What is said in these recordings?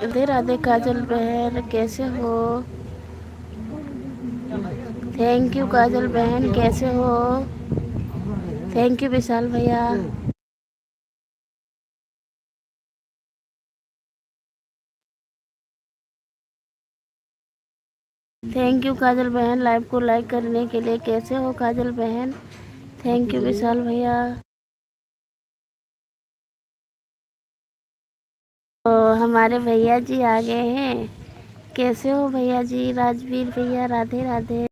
राधे राधे काजल बहन, कैसे हो? थैंक यू काजल बहन, कैसे हो? थैंक यू विशाल भैया। थैंक यू काजल बहन लाइव को लाइक करने के लिए। कैसे हो काजल बहन? थैंक यू विशाल भैया। तो हमारे भैया जी आ गए हैं। कैसे हो भैया जी? राजवीर भैया राधे राधे।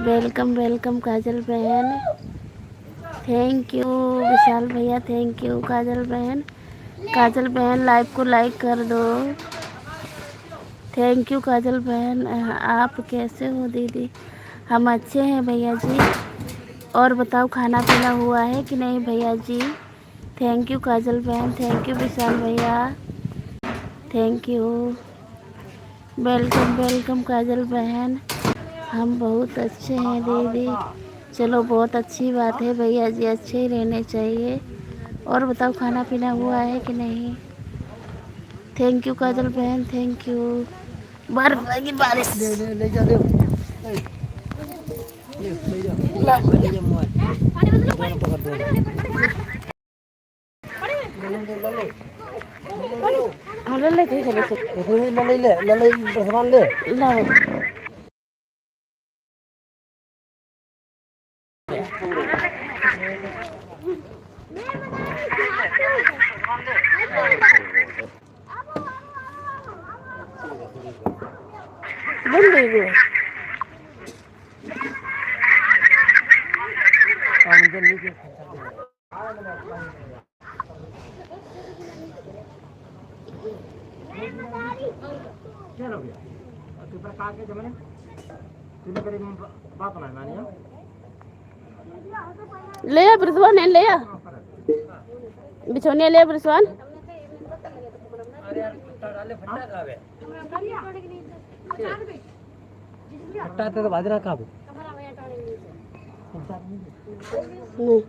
वेलकम वेलकम काजल बहन। थैंक यू विशाल भैया, थैंक यू काजल बहन। काजल बहन लाइव को लाइक कर दो। थैंक यू काजल बहन। आप कैसे हो दीदी? हम अच्छे हैं भैया जी। और बताओ खाना पीना हुआ है कि नहीं भैया जी? थैंक यू काजल बहन, थैंक यू विशाल भैया, थैंक यू। वेलकम वेलकम काजल बहन। हम बहुत अच्छे हैं दीदी। चलो बहुत अच्छी बात है भैया जी, अच्छे ही रहने चाहिए। और बताओ खाना पीना हुआ है कि नहीं? थैंक यू काजल बहन, थैंक यू। बर्फ लगी बारिश। ले ले ले जा ले ले ले जा ले जा मोबाइल दोनों पकड़ दो ले ले ले ले ले ले। बंद हो गया। ले आ प्रसवान है, ले आ बिछौनिया, ले आ प्रसवान। तो बाजरा का नहीं